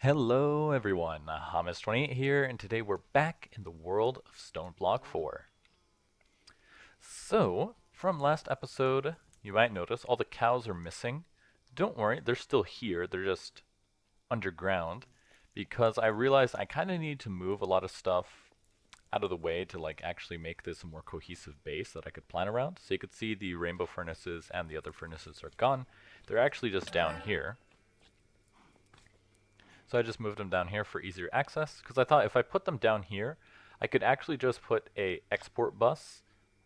Hello everyone, Hamas28 here, and today we're back in the world of Stoneblock 4. So, from last episode, you might notice all the cows are missing. Don't worry, they're still here, they're just underground, because I realized I kind of need to move a lot of stuff out of the way to actually make this a more cohesive base that I could plan around. So you could see the rainbow furnaces and the other furnaces are gone. They're actually just down here. So I just moved them down here for easier access, because I thought if I put them down here, I could actually just put a export bus,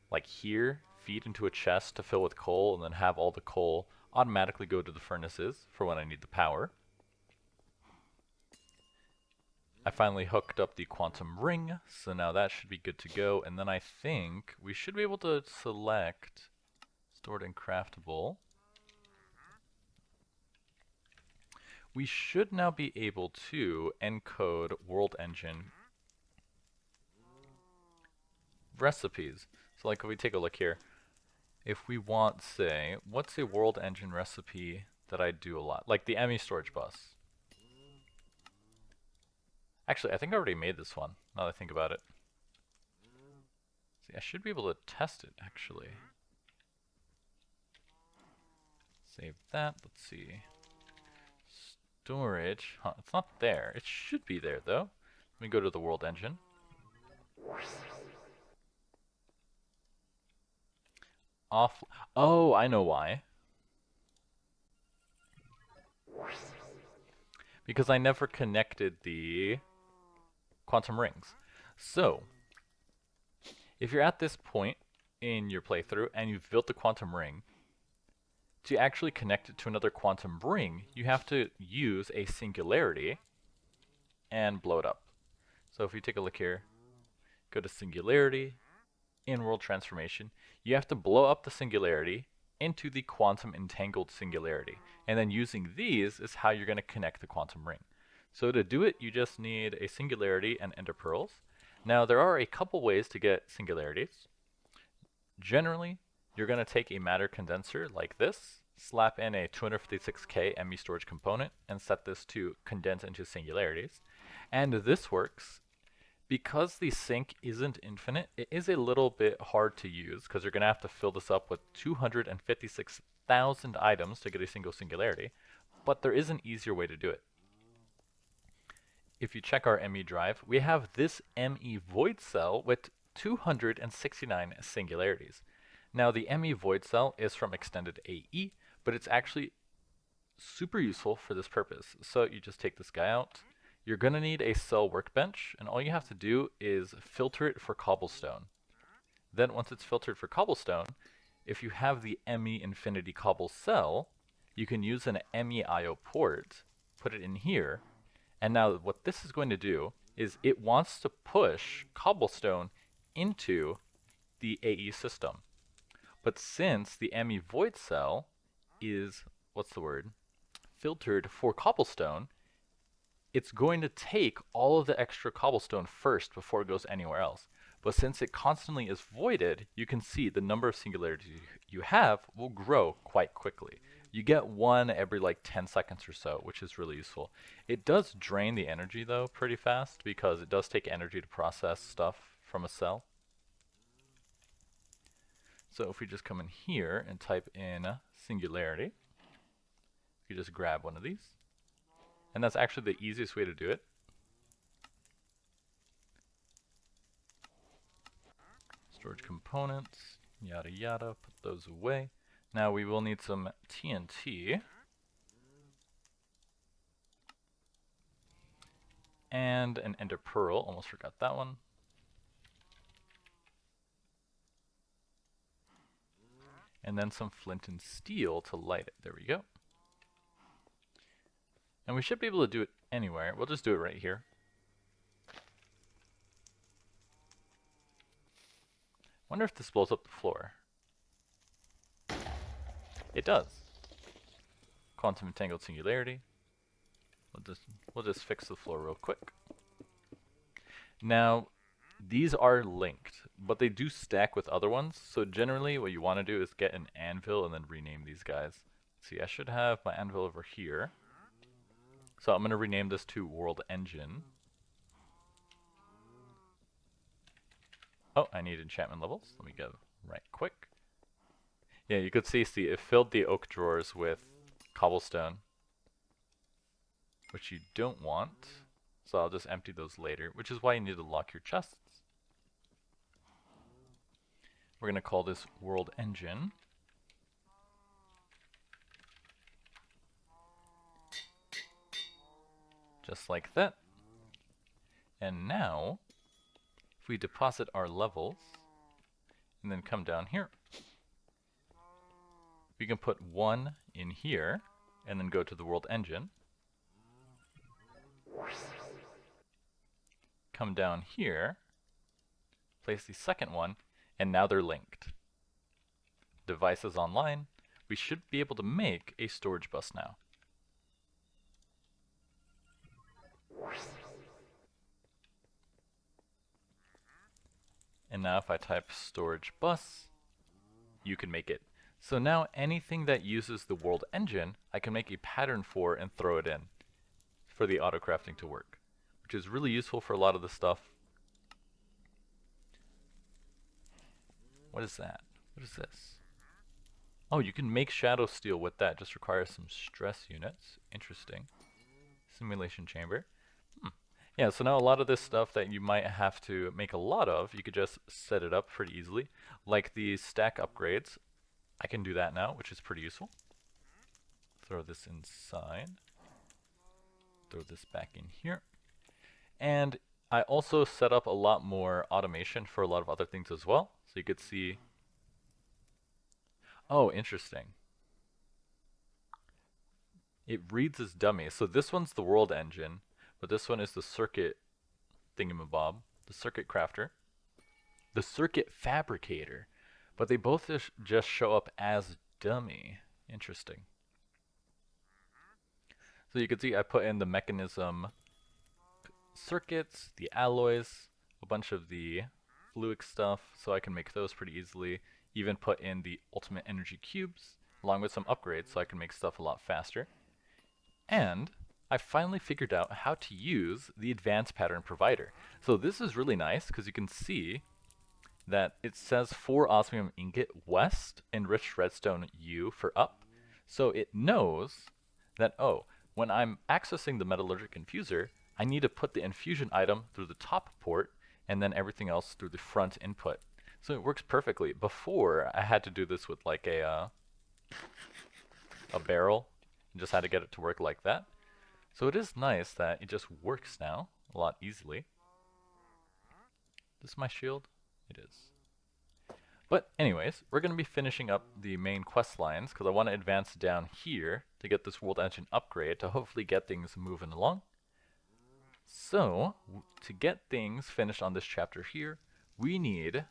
like here, feed into a chest to fill with coal, and then have all the coal automatically go to the furnaces for when I need the power. I finally hooked up the quantum ring, so now that should be good to go, and then I think we should be able to select stored and craftable. We should now be able to encode world engine recipes. So if we take a look here, if we want, say, what's a world engine recipe that I do a lot? Like the ME storage bus. Actually, I think I already made this one, now that I think about it. See, I should be able to test it, actually. Save that, let's see. Storage, it's not there. It should be there, though. Let me go to the world engine. Off. Oh, I know why. Because I never connected the quantum rings. So, if you're at this point in your playthrough and you've built the quantum ring, to actually connect it to another quantum ring, you have to use a singularity and blow it up. So if you take a look here, go to singularity, in world transformation, you have to blow up the singularity into the quantum entangled singularity. And then using these is how you're going to connect the quantum ring. So to do it, you just need a singularity and ender pearls. Now there are a couple ways to get singularities. Generally, you're going to take a matter condenser like this, slap in a 256K ME storage component, and set this to condense into singularities. And this works because the sink isn't infinite. It is a little bit hard to use because you're going to have to fill this up with 256,000 items to get a single singularity, but there is an easier way to do it. If you check our ME drive, we have this ME void cell with 269 singularities. Now the ME void cell is from extended AE, but it's actually super useful for this purpose. So you just take this guy out. You're going to need a cell workbench, and all you have to do is filter it for cobblestone. Then once it's filtered for cobblestone, if you have the ME infinity cobble cell, you can use an ME IO port, put it in here, and now what this is going to do is it wants to push cobblestone into the AE system. But since the ME void cell is, what's the word, filtered for cobblestone, it's going to take all of the extra cobblestone first before it goes anywhere else. But since it constantly is voided, you can see the number of singularities you have will grow quite quickly. You get one every like 10 seconds or so, which is really useful. It does drain the energy though pretty fast because it does take energy to process stuff from a cell. So if we just come in here and type in singularity, you just grab one of these. And that's actually the easiest way to do it. Storage components, yada yada, put those away. Now we will need some TNT. And an ender pearl, almost forgot that one. And then some flint and steel to light it. There we go. And we should be able to do it anywhere. We'll just do it right here. Wonder if this blows up the floor. It does. Quantum entangled singularity. We'll just fix the floor real quick. Now, these are linked, but they do stack with other ones. So generally what you want to do is get an anvil and then rename these guys. Let's see, I should have my anvil over here. So I'm going to rename this to World Engine. Oh, I need enchantment levels. Let me go right quick. Yeah, you could see it filled the oak drawers with cobblestone, which you don't want. So I'll just empty those later, which is why you need to lock your chests. We're going to call this World Engine. Just like that. And now, if we deposit our levels, and then come down here, we can put 1 in here, and then go to the World Engine. Come down here, place the second one, and now they're linked. Devices online. We should be able to make a storage bus now. And now if I type storage bus, you can make it. So now anything that uses the World Engine, I can make a pattern for and throw it in for the autocrafting to work, which is really useful for a lot of the stuff. What is that? What is this? Oh, you can make shadow steel with that. Just requires some stress units. Interesting. Simulation chamber. Yeah, so now a lot of this stuff that you might have to make a lot of, you could just set it up pretty easily. Like the stack upgrades, I can do that now, which is pretty useful. Throw this inside. Throw this back in here. And I also set up a lot more automation for a lot of other things as well. So you could see... Oh, interesting. It reads as dummy. So this one's the World Engine, but this one is the circuit thingamabob, the circuit crafter, the circuit fabricator. But they both just show up as dummy. Interesting. So you can see I put in the mechanism circuits, the alloys, a bunch of the fluid stuff, so I can make those pretty easily. Even put in the ultimate energy cubes, along with some upgrades, so I can make stuff a lot faster. And I finally figured out how to use the advanced pattern provider. So this is really nice, because you can see that it says 4 osmium ingot west, enriched redstone U for up. So it knows that, oh, when I'm accessing the metallurgic infuser, I need to put the infusion item through the top port, and then everything else through the front input. So it works perfectly. Before, I had to do this with like a barrel, and just had to get it to work like that. So it is nice that it just works now a lot easily. Is this my shield? It is. But anyways, we're going to be finishing up the main quest lines because I want to advance down here to get this World Engine upgrade to hopefully get things moving along. So, to get things finished on this chapter here, we need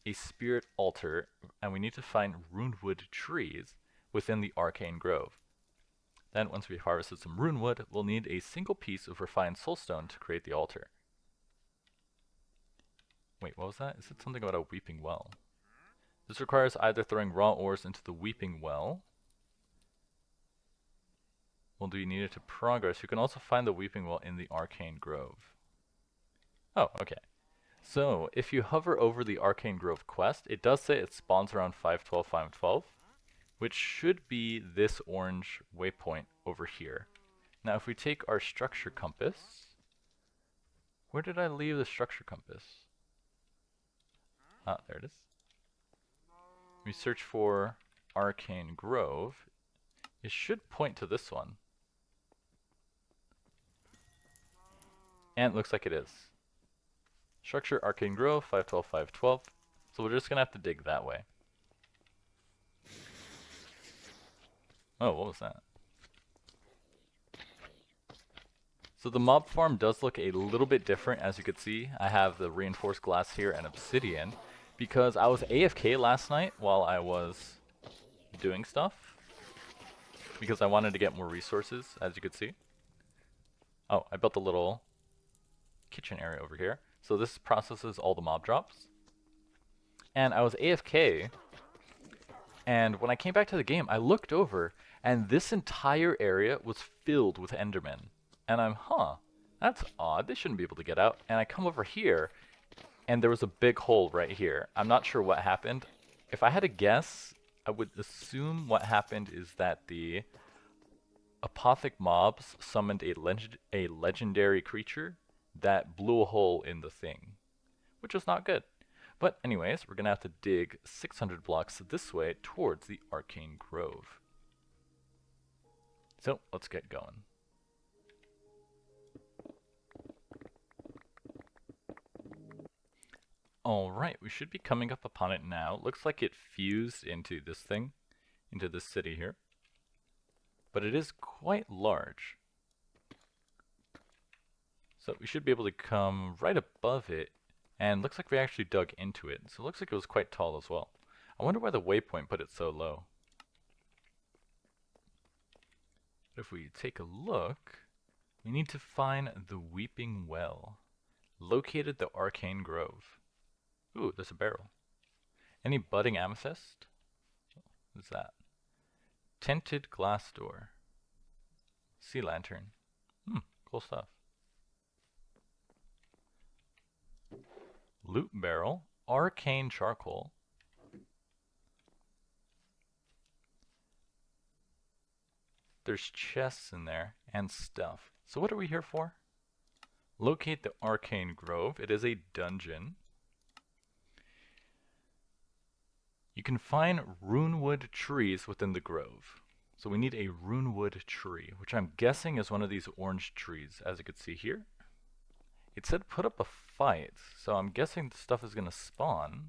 a spirit altar, and we need to find runewood trees within the arcane grove. Then once we harvested some runewood, we'll need a single piece of refined soulstone to create the altar. Wait, what was that? Is it something about a weeping well? This requires either throwing raw ores into the weeping well. Well, do you need it to progress? You can also find the weeping well in the arcane grove. Oh, okay. So, if you hover over the Arcane Grove quest, it does say it spawns around 512, 512, which should be this orange waypoint over here. Now, if we take our structure compass, where did I leave the structure compass? Ah, there it is. We search for Arcane Grove. It should point to this one. And it looks like it is. Structure Arcane Grove, 512, 512. So we're just going to have to dig that way. Oh, what was that? So the mob farm does look a little bit different, as you can see. I have the reinforced glass here and obsidian, because I was AFK last night while I was doing stuff, because I wanted to get more resources, as you could see. Oh, I built a little kitchen area over here. So this processes all the mob drops. And I was AFK, and when I came back to the game, I looked over, and this entire area was filled with Endermen. And that's odd. They shouldn't be able to get out. And I come over here, and there was a big hole right here. I'm not sure what happened. If I had to guess, I would assume what happened is that the apothic mobs summoned a legendary creature that blew a hole in the thing, which is not good. But anyways, we're going to have to dig 600 blocks this way towards the arcane grove. So let's get going. Alright, we should be coming up upon it now. Looks like it fused into this thing, into this city here. But it is quite large. So we should be able to come right above it, and looks like we actually dug into it. So it looks like it was quite tall as well. I wonder why the waypoint put it so low. But if we take a look, we need to find the Weeping Well. Located the arcane grove. Ooh, there's a barrel. Any budding amethyst? What's that? Tinted glass door. Sea lantern. Cool stuff. Loot barrel. Arcane charcoal. There's chests in there and stuff. So what are we here for? Locate the arcane grove. It is a dungeon. You can find runewood trees within the grove. So we need a runewood tree, which I'm guessing is one of these orange trees, as you can see here. It said put up a fight, so I'm guessing the stuff is going to spawn.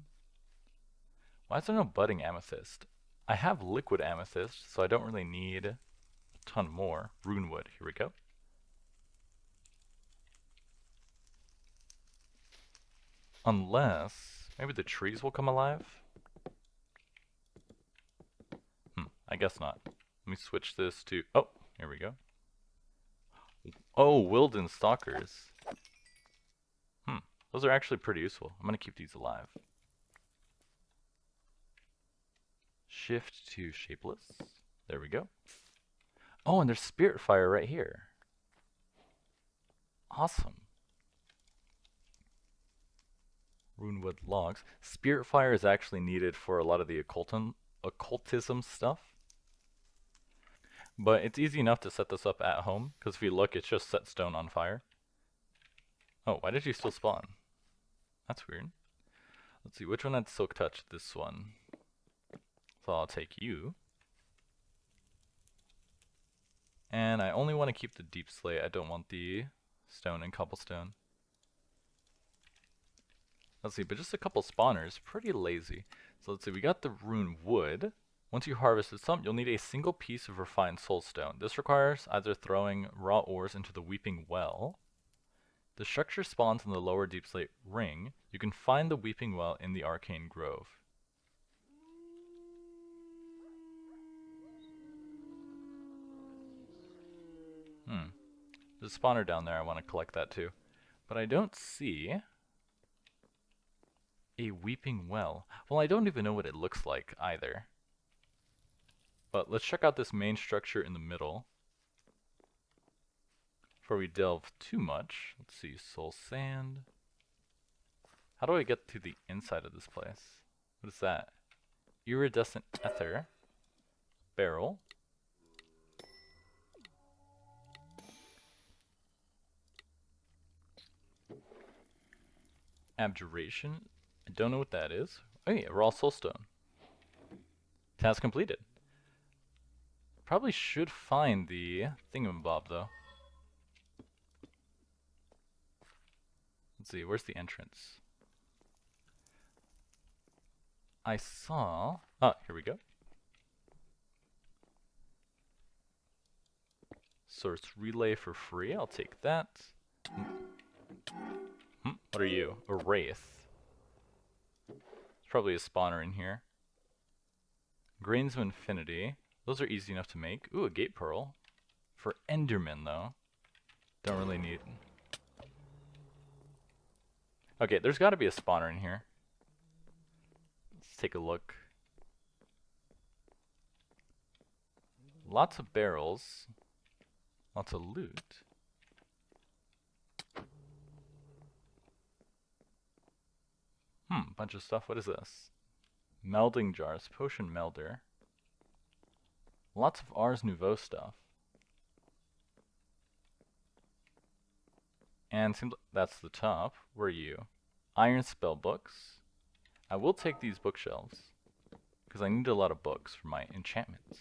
Why is there no budding amethyst? I have liquid amethyst, so I don't really need a ton more. Runewood, here we go. Unless, maybe the trees will come alive? I guess not. Let me switch this to, oh, here we go. Oh, Wilden Stalkers. Those are actually pretty useful. I'm going to keep these alive. Shift to shapeless. There we go. Oh, and there's Spirit Fire right here. Awesome. Runewood logs. Spirit Fire is actually needed for a lot of the occultism stuff. But it's easy enough to set this up at home, because if you look, it's just set stone on fire. Oh, why did you still spawn? That's weird. Let's see, which one had Silk Touch? This one. So I'll take you. And I only want to keep the Deep Slate. I don't want the stone and cobblestone. Let's see, but just a couple spawners. Pretty lazy. So let's see, we got the rune wood. Once you harvested some, you'll need a single piece of refined soulstone. This requires either throwing raw ores into the Weeping Well. The structure spawns in the lower Deep Slate ring. You can find the Weeping Well in the Arcane Grove. There's a spawner down there. I want to collect that too. But I don't see a Weeping Well. Well, I don't even know what it looks like either. But let's check out this main structure in the middle. Before we delve too much, let's see, soul sand. How do I get to the inside of this place? What is that? Iridescent ether. Barrel. Abjuration. I don't know what that is. Oh yeah, raw soulstone. Task completed. Probably should find the thingamabob though. Let's see, where's the entrance? I saw... Oh, here we go. Source relay for free, I'll take that. What are you? A wraith. There's probably a spawner in here. Grains of Infinity. Those are easy enough to make. Ooh, a gate pearl. For Enderman, though. Don't really need... Okay, there's got to be a spawner in here. Let's take a look. Lots of barrels. Lots of loot. Bunch of stuff. What is this? Melding jars, potion melder. Lots of Ars Nouveau stuff. And seems like that's the top. Where are you? Iron spell books. I will take these bookshelves, because I need a lot of books for my enchantments.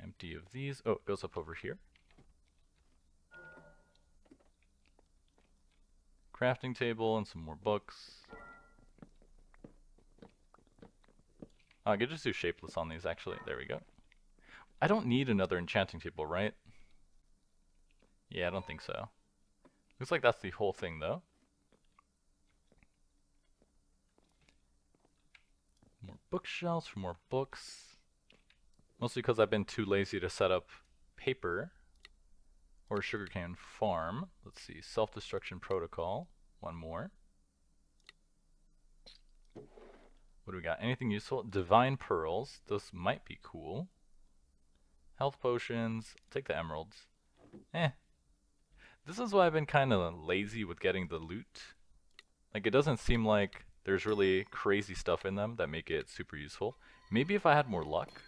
Empty of these. Oh, it goes up over here. Crafting table and some more books. I could just do shapeless on these, actually. There we go. I don't need another enchanting table, right? Yeah, I don't think so. Looks like that's the whole thing, though. More bookshelves for more books. Mostly because I've been too lazy to set up paper or sugarcane farm. Let's see, self-destruction protocol. One more. What do we got? Anything useful? Divine pearls. Those might be cool. Health potions. I'll take the emeralds. This is why I've been kind of lazy with getting the loot. Like, it doesn't seem like there's really crazy stuff in them that make it super useful. Maybe if I had more luck.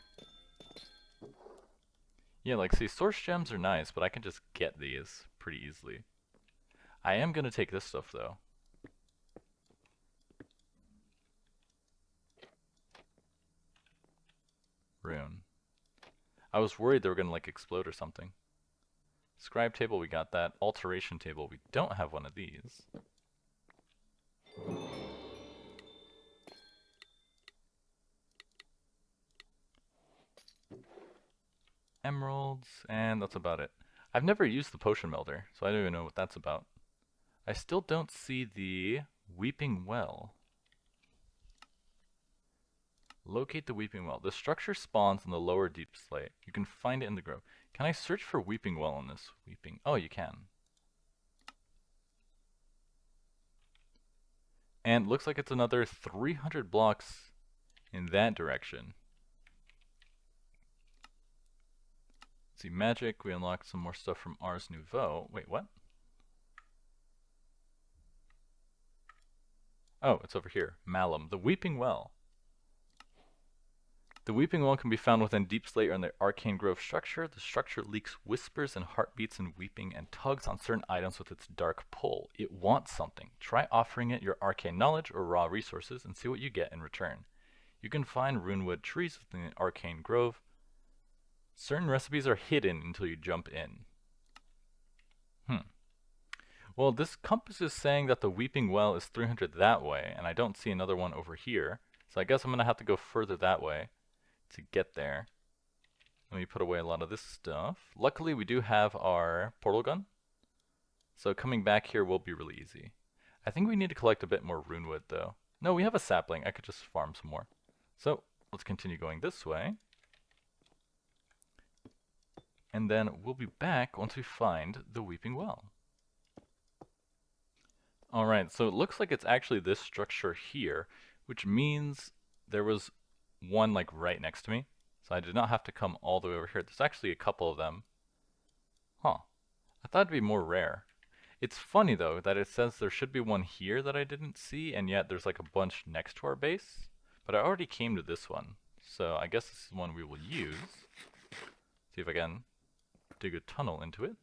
Yeah, like, see, source gems are nice, but I can just get these pretty easily. I am gonna take this stuff, though. Rune. I was worried they were gonna, like, explode or something. Scribe table, we got that. Alteration table, we don't have one of these. Emeralds, and that's about it. I've never used the potion melder, so I don't even know what that's about. I still don't see the Weeping Well. Locate the Weeping Well. The structure spawns in the lower deep slate. You can find it in the grove. Can I search for Weeping Well in this Weeping? Oh, you can. And looks like it's another 300 blocks in that direction. Let's see, magic. We unlocked some more stuff from Ars Nouveau. Wait, what? Oh, it's over here. Malum, the Weeping Well. The Weeping Well can be found within Deep Slate or in the Arcane Grove structure. The structure leaks whispers and heartbeats and weeping and tugs on certain items with its dark pull. It wants something. Try offering it your arcane knowledge or raw resources and see what you get in return. You can find runewood trees within the Arcane Grove. Certain recipes are hidden until you jump in. Well, this compass is saying that the Weeping Well is 300 that way, and I don't see another one over here. So I guess I'm going to have to go further that way to get there. Let me put away a lot of this stuff. Luckily, we do have our portal gun. So coming back here will be really easy. I think we need to collect a bit more runewood, though. No, we have a sapling. I could just farm some more. So let's continue going this way. And then we'll be back once we find the Weeping Well. Alright, so it looks like it's actually this structure here, which means there was one like right next to me. So I did not have to come all the way over here. There's actually a couple of them. Huh. I thought it'd be more rare. It's funny though that it says there should be one here that I didn't see, and yet there's like a bunch next to our base. But I already came to this one, so I guess this is one we will use. See if I can dig a tunnel into it.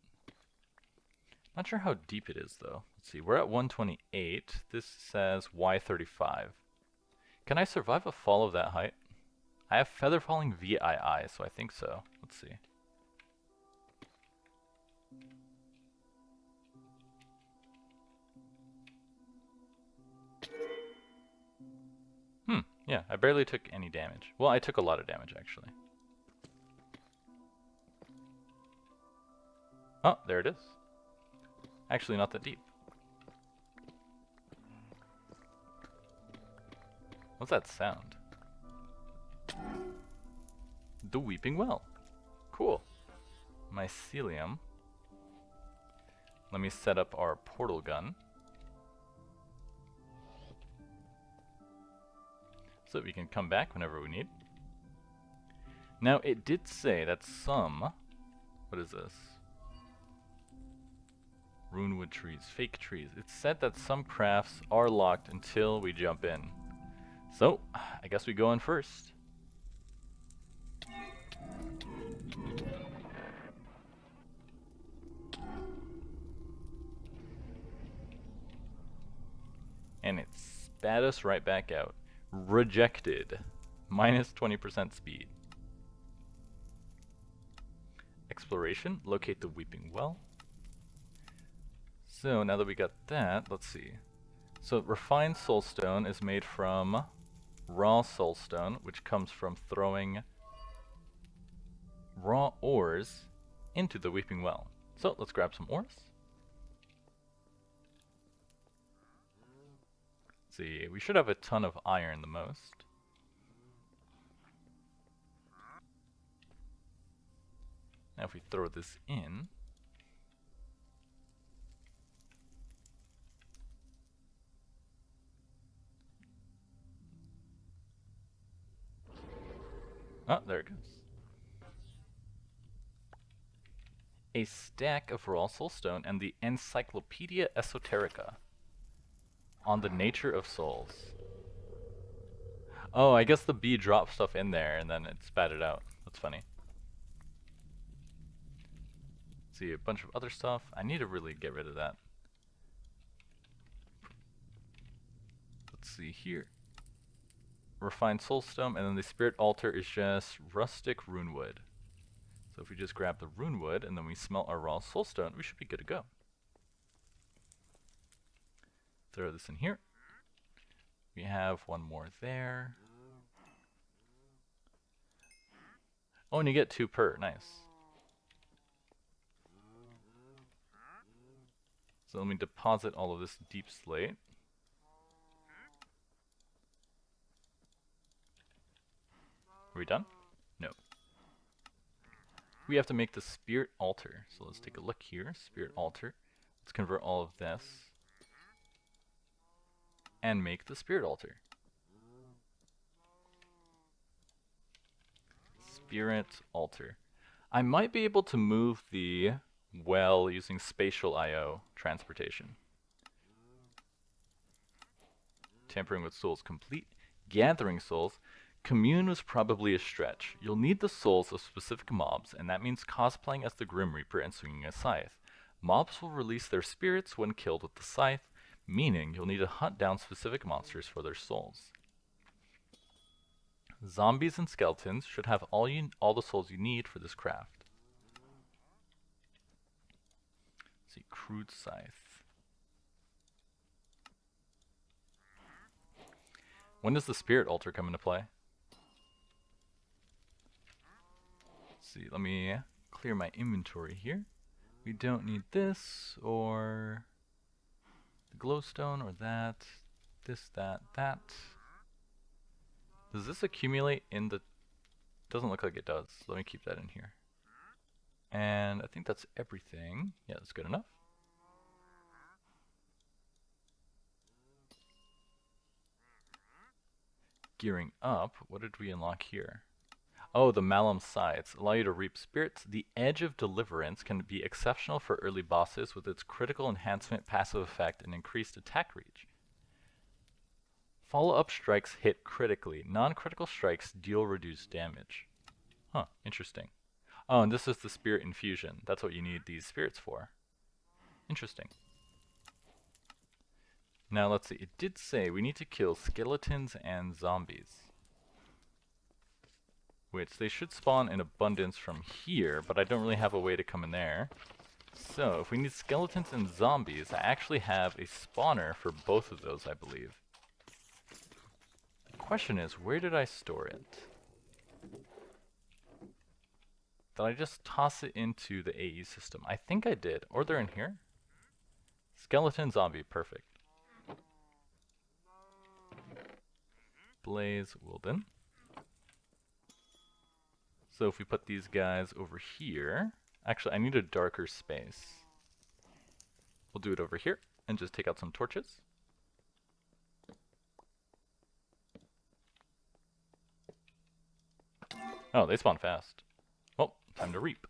Not sure how deep it is though. Let's see, we're at 128. This says Y35. Can I survive a fall of that height? I have feather falling VII, so I think so. Let's see. Yeah, I barely took any damage. Well, I took a lot of damage actually. Oh, there it is. Actually, not that deep. What's that sound? The Weeping Well. Cool. Mycelium. Let me set up our portal gun, so that we can come back whenever we need. Now, it did say that some... What is this? Runewood trees, fake trees. It's said that some crafts are locked until we jump in. So, I guess we go in first. And it spat us right back out. Rejected. Minus 20% speed. Exploration. Locate the Weeping Well. So now that we got that, let's see. So refined soulstone is made from raw soulstone, which comes from throwing raw ores into the Weeping Well. So let's grab some ores. Let's see, we should have a ton of iron the most. Now if we throw this in, oh, there it goes. A stack of raw soulstone and the Encyclopedia Esoterica on the nature of souls. Oh, I guess the bee dropped stuff in there and then it spat it out. That's funny. See, a bunch of other stuff. I need to really get rid of that. Let's see here. Refined soulstone, and then the spirit altar is just rustic runewood. So if we just grab the runewood and then we smelt our raw soulstone, we should be good to go. Throw this in here. We have one more there. Oh, and you get 2 per. Nice. So let me deposit all of this deep slate. Are we done? No. We have to make the spirit altar. So let's take a look here. Spirit altar. Let's convert all of this and make the spirit altar. Spirit altar. I might be able to move the well using spatial IO transportation. Tampering with souls complete. Gathering souls. Commune was probably a stretch. You'll need the souls of specific mobs, and that means cosplaying as the Grim Reaper and swinging a scythe. Mobs will release their spirits when killed with the scythe, meaning you'll need to hunt down specific monsters for their souls. Zombies and skeletons should have all the souls you need for this craft. Let's see, crude scythe. When does the spirit altar come into play? Let's see, let me clear my inventory here. We don't need this, or the glowstone, or that, this, that. Does this accumulate in the... Doesn't look like it does. Let me keep that in here. And I think that's everything. Yeah, that's good enough. Gearing up. What did we unlock here? Oh, the Malum Sides allow you to reap spirits. The Edge of Deliverance can be exceptional for early bosses with its critical enhancement, passive effect, and increased attack reach. Follow-up strikes hit critically. Non-critical strikes deal reduced damage. Huh, interesting. Oh, and this is the Spirit Infusion. That's what you need these spirits for. Interesting. Now let's see, it did say we need to kill skeletons and zombies. Which they should spawn in abundance from here, but I don't really have a way to come in there. So, if we need skeletons and zombies, I actually have a spawner for both of those, I believe. The question is, where did I store it? Did I just toss it into the AE system? I think I did. Or they're in here. Skeleton, zombie, perfect. Blaze, Wilden. So if we put these guys over here... Actually, I need a darker space. We'll do it over here and just take out some torches. Oh, they spawn fast. Well, time to reap.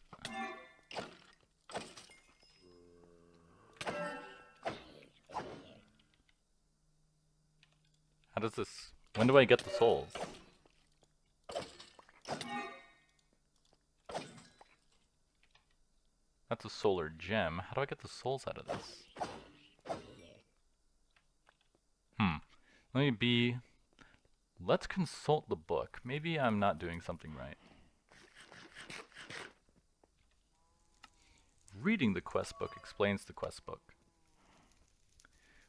How does this... When do I get the souls? That's a solar gem. How do I get the souls out of this? Let me be... Let's consult the book. Maybe I'm not doing something right. Reading the quest book explains the quest book.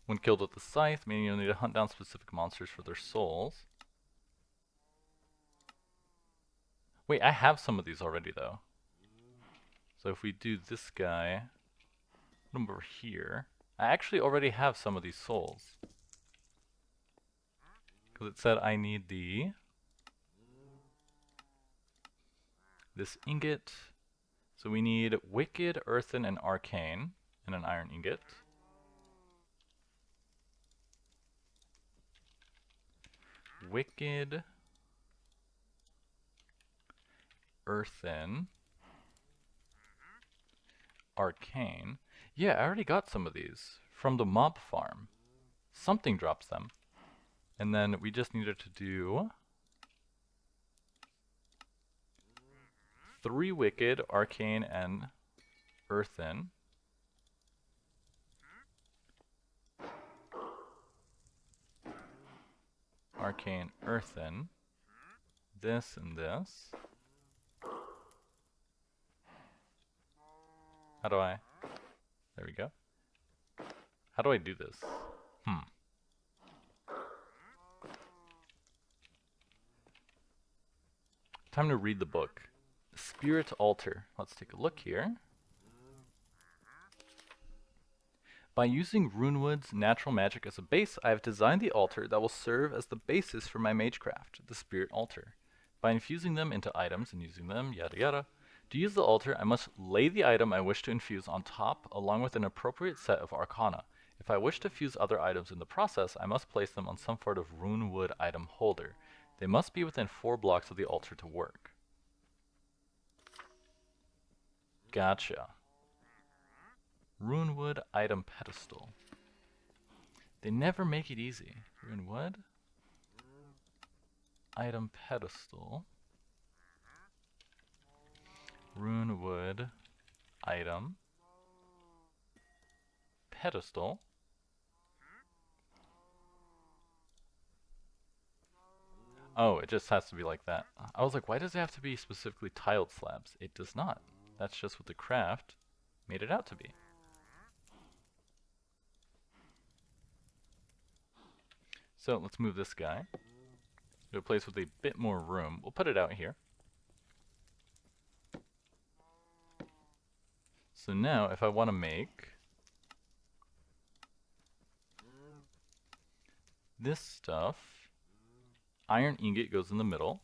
When killed with the scythe, meaning you'll need to hunt down specific monsters for their souls. Wait, I have some of these already though. So if we do this guy, put him over here, I actually already have some of these souls. Because it said I need this ingot. So we need wicked, earthen, and arcane, and an iron ingot. Wicked, earthen, arcane. Yeah, I already got some of these from the mob farm. Something drops them. And then we just needed to do 3 wicked, arcane, and earthen. Arcane, earthen. This and this. How do I... There we go. How do I do this? Time to read the book. Spirit Altar. Let's take a look here. By using Runewood's natural magic as a base, I have designed the altar that will serve as the basis for my magecraft, the Spirit Altar. By infusing them into items and using them, yada yada. To use the altar, I must lay the item I wish to infuse on top, along with an appropriate set of arcana. If I wish to fuse other items in the process, I must place them on some sort of Runewood item holder. They must be within 4 blocks of the altar to work. Gotcha. Runewood item pedestal. They never make it easy. Runewood item pedestal. Runewood item pedestal. Oh, it just has to be like that. I was like, why does it have to be specifically tiled slabs? It does not. That's just what the craft made it out to be. So let's move this guy to a place with a bit more room. We'll put it out here. So now if I want to make this stuff, iron ingot goes in the middle.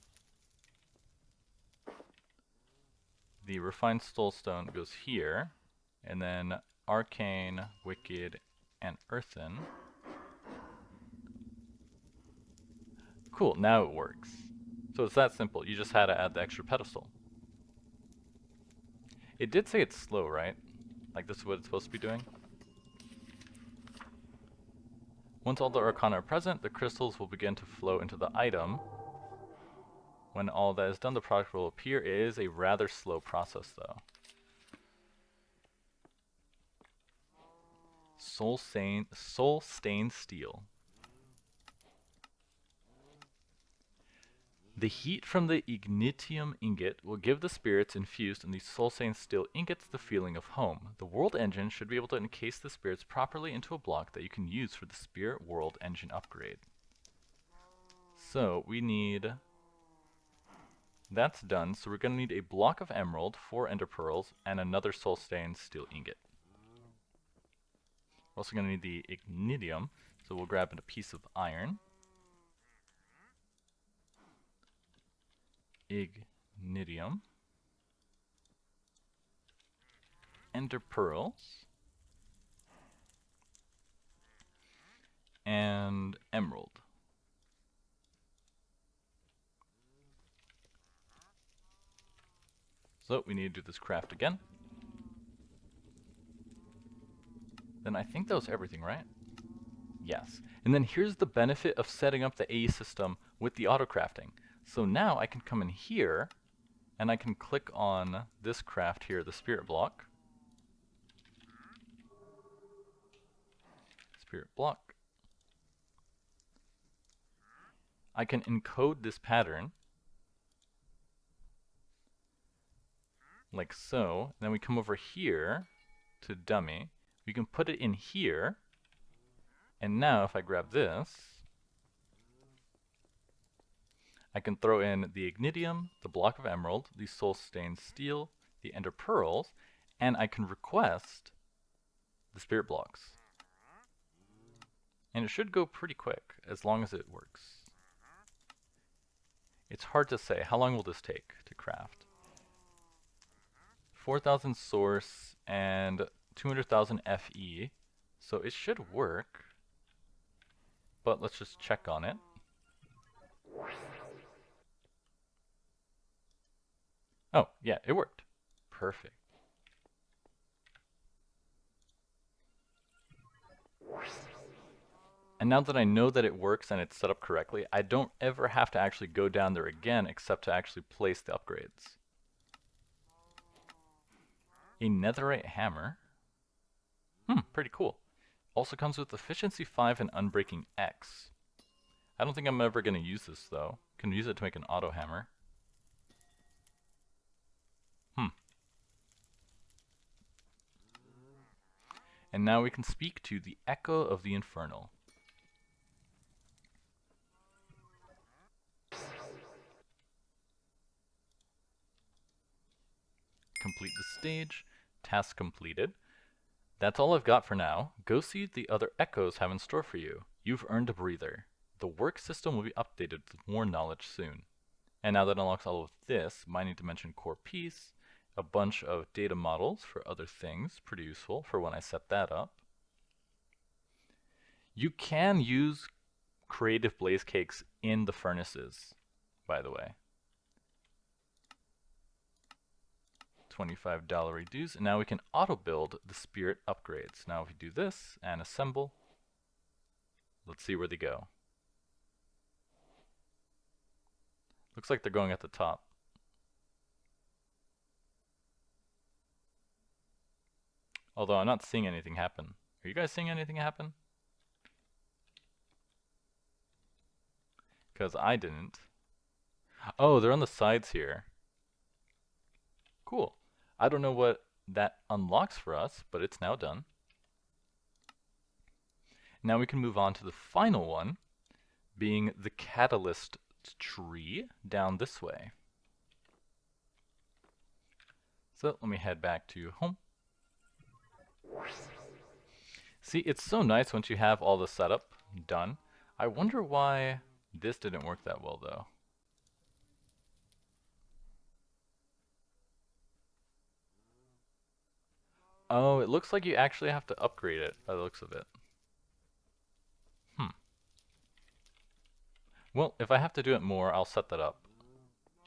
The refined soulstone goes here, and then arcane, wicked, and earthen. Cool, now it works. So it's that simple. You just had to add the extra pedestal. It did say it's slow, right? Like this is what it's supposed to be doing? Once all the arcana are present, the crystals will begin to flow into the item. When all that is done, the product will appear. It is a rather slow process, though. Soul stained steel. The heat from the ignitium ingot will give the spirits infused in these soul-stained steel ingots the feeling of home. The world engine should be able to encase the spirits properly into a block that you can use for the spirit world engine upgrade. So we need... That's done, so we're going to need a block of emerald, 4 ender pearls, and another soul-stained steel ingot. We're also going to need the ignitium, so we'll grab a piece of iron. Ignitium. Ender pearls. And emerald. So we need to do this craft again. Then I think that was everything, right? Yes. And then here's the benefit of setting up the AE system with the autocrafting. So now I can come in here and I can click on this craft here, the spirit block. Spirit block. I can encode this pattern like so. Then we come over here to dummy. We can put it in here. And now if I grab this, I can throw in the Ignitium, the block of emerald, the soul stained steel, the ender pearls, and I can request the spirit blocks. And it should go pretty quick, as long as it works. It's hard to say. How long will this take to craft? 4,000 source and 200,000 FE, so it should work. But let's just check on it. Oh, yeah, it worked. Perfect. And now that I know that it works and it's set up correctly, I don't ever have to actually go down there again except to actually place the upgrades. A netherite hammer. Pretty cool. Also comes with efficiency 5 and unbreaking X. I don't think I'm ever going to use this though. Can use it to make an auto hammer. And now we can speak to the Echo of the Infernal. Complete the stage. Task completed. That's all I've got for now. Go see the other echoes have in store for you. You've earned a breather. The work system will be updated with more knowledge soon. And now that unlocks all of this, mining dimension core piece, a bunch of data models for other things, pretty useful for when I set that up. You can use creative blaze cakes in the furnaces, by the way. $25 reduce, and now we can auto build the spirit upgrades. Now if we do this and assemble, let's see where they go. Looks like they're going at the top. Although I'm not seeing anything happen. Are you guys seeing anything happen? Because I didn't. Oh, they're on the sides here. Cool. I don't know what that unlocks for us, but it's now done. Now we can move on to the final one, being the catalyst tree down this way. So let me head back to home. See, it's so nice once you have all the setup done. I wonder why this didn't work that well though. Oh, it looks like you actually have to upgrade it by the looks of it. Well, if I have to do it more, I'll set that up.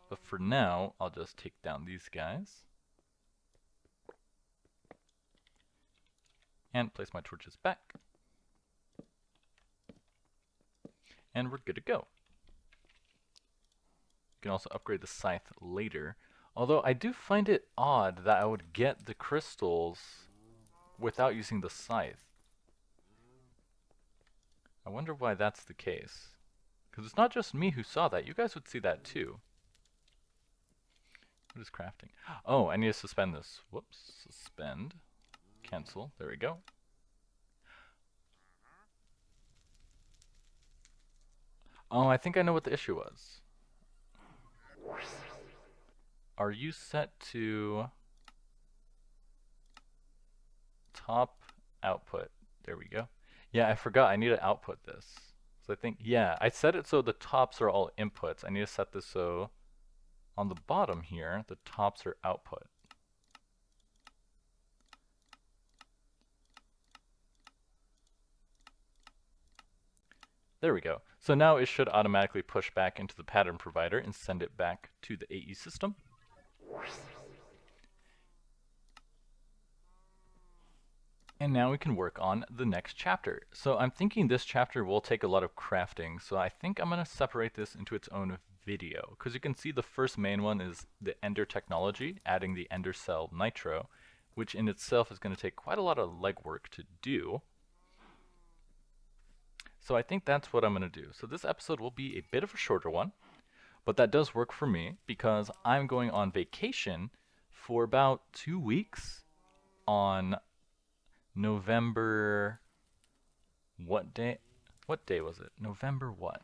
But for now, I'll just take down these guys. And place my torches back. And we're good to go. You can also upgrade the scythe later. Although I do find it odd that I would get the crystals without using the scythe. I wonder why that's the case. Because it's not just me who saw that. You guys would see that too. What is crafting? Oh, I need to suspend this. Whoops. Suspend. Cancel. There we go. Oh, I think I know what the issue was. Are you set to top output? There we go. Yeah, I forgot. I need to output this. So I think, yeah, I set it so the tops are all inputs. I need to set this so on the bottom here, the tops are output. There we go. So now it should automatically push back into the pattern provider and send it back to the AE system. And now we can work on the next chapter. So I'm thinking this chapter will take a lot of crafting, so I think I'm going to separate this into its own video. Because you can see the first main one is the Ender technology, adding the Ender Cell Nitro, which in itself is going to take quite a lot of legwork to do. So I think that's what I'm going to do. So this episode will be a bit of a shorter one, but that does work for me because I'm going on vacation for about 2 weeks on November. What day? What day was it? November what?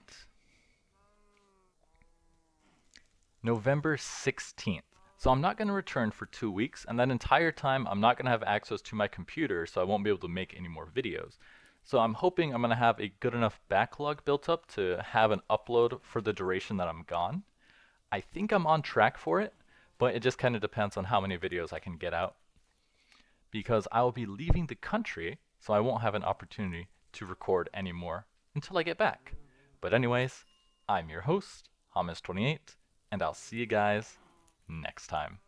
November 16th. So I'm not going to return for 2 weeks, and that entire time I'm not going to have access to my computer, so I won't be able to make any more videos. So I'm hoping I'm going to have a good enough backlog built up to have an upload for the duration that I'm gone. I think I'm on track for it, but it just kind of depends on how many videos I can get out. Because I will be leaving the country, so I won't have an opportunity to record anymore until I get back. But anyways, I'm your host, Hamas28, and I'll see you guys next time.